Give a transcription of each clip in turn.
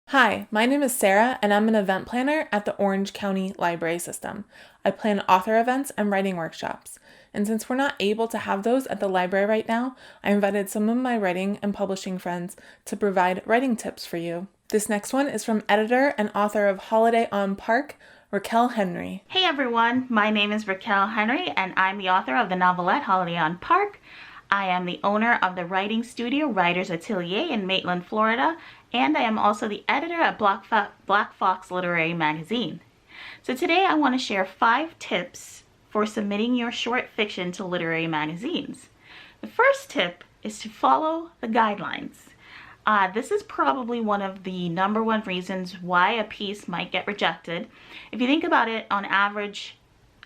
Hi, my name is Sarah, and I'm an event planner at the Orange County Library System. I plan author events and writing workshops. And since we're not able to have those at the library right now, I invited some of my writing and publishing friends to provide writing tips for you. This next one is from editor and author of Holiday on Park, Racquel Henry. Hey everyone, my name is Racquel Henry and I'm the author of the novelette Holiday on Park. I am the owner of the writing studio Writers Atelier in Maitland, Florida, and I am also the editor at Black Fox Literary Magazine. So today I want to share 5 tips for submitting your short fiction to literary magazines. The first tip is to follow the guidelines. This is probably one of the #1 reasons why a piece might get rejected. If you think about it, on average,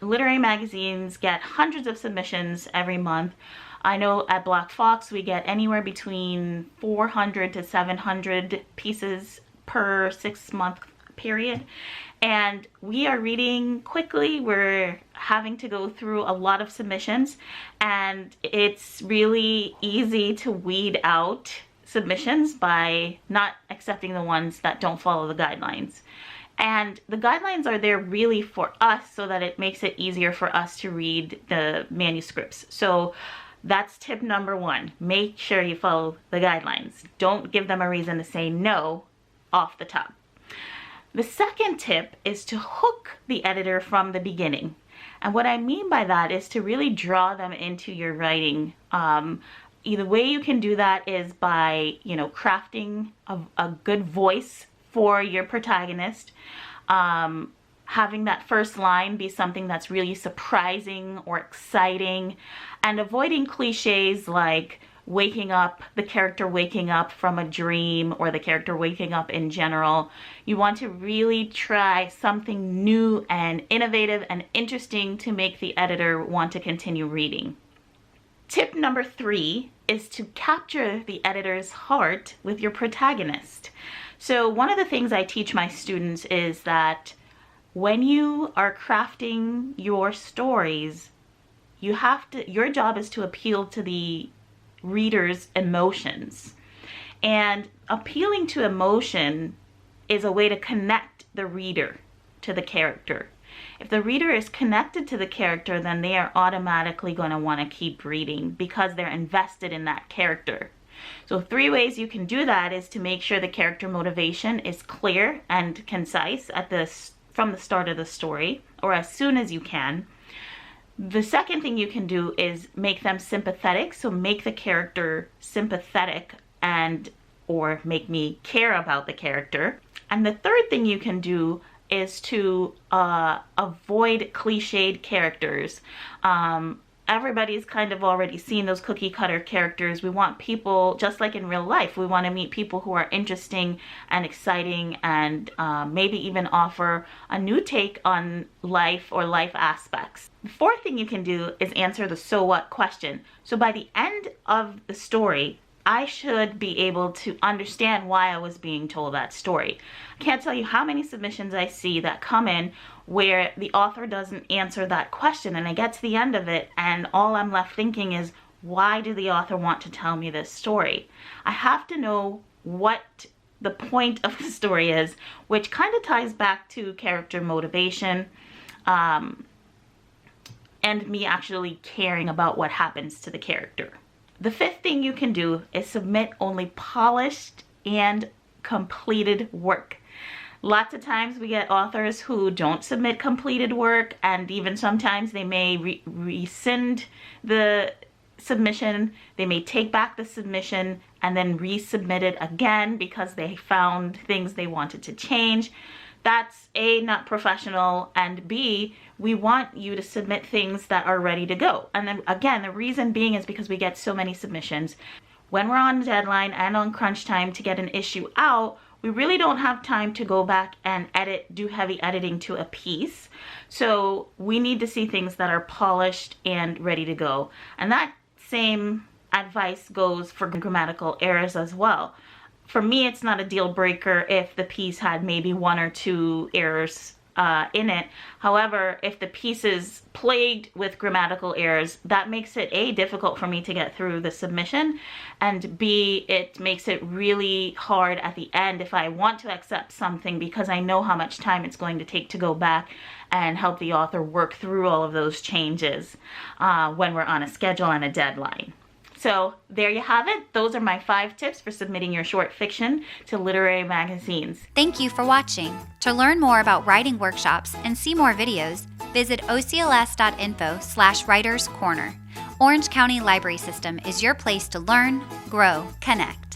literary magazines get hundreds of submissions every month. I know at Black Fox we get anywhere between 400 to 700 pieces per 6-month period. And we are reading quickly. We're having to go through a lot of submissions, and it's really easy to weed out submissions by not accepting the ones that don't follow the guidelines. And the guidelines are there really for us so that it makes it easier for us to read the manuscripts. So that's tip #1. Make sure you follow the guidelines. Don't give them a reason to say no off the top. The second tip is to hook the editor from the beginning. And what I mean by that is to really draw them into your writing. The way you can do that is by, crafting a good voice for your protagonist. Having that first line be something that's really surprising or exciting, and avoiding cliches like the character waking up from a dream, or the character waking up in general. You want to really try something new and innovative and interesting to make the editor want to continue reading. Tip #3 is to capture the editor's heart with your protagonist. So one of the things I teach my students is that when you are crafting your stories, your job is to appeal to the reader's emotions. And appealing to emotion is a way to connect the reader to the character. If the reader is connected to the character, then they are automatically going to want to keep reading because they're invested in that character. So 3 ways you can do that is to make sure the character motivation is clear and concise from the start of the story, or as soon as you can. The second thing you can do is make them sympathetic. So make the character sympathetic or make me care about the character. And the third thing you can do is to avoid cliched characters. Everybody's kind of already seen those cookie cutter characters. We want people, just like in real life, we want to meet people who are interesting and exciting, and maybe even offer a new take on life or life aspects. The fourth thing you can do is answer the so what question. So by the end of the story, I should be able to understand why I was being told that story. I can't tell you how many submissions I see that come in where the author doesn't answer that question, and I get to the end of it and all I'm left thinking is, why did the author want to tell me this story? I have to know what the point of the story is, which kind of ties back to character motivation, and me actually caring about what happens to the character. The fifth thing you can do is submit only polished and completed work. Lots of times we get authors who don't submit completed work, and even sometimes they may rescind the submission. They may take back the submission and then resubmit it again because they found things they wanted to change. That's A, not professional, and B, we want you to submit things that are ready to go. And then again, the reason being is because we get so many submissions. When we're on deadline and on crunch time to get an issue out, we really don't have time to go back and do heavy editing to a piece. So we need to see things that are polished and ready to go. And that same advice goes for grammatical errors as well. For me, it's not a deal breaker if the piece had maybe 1 or 2 errors in it. However, if the piece is plagued with grammatical errors, that makes it A, difficult for me to get through the submission, and B, it makes it really hard at the end if I want to accept something, because I know how much time it's going to take to go back and help the author work through all of those changes when we're on a schedule and a deadline. So there you have it. Those are my 5 tips for submitting your short fiction to literary magazines. Thank you for watching. To learn more about writing workshops and see more videos, visit OCLS.INFO/WRITERSCORNER. Orange County Library System is your place to learn, grow, connect.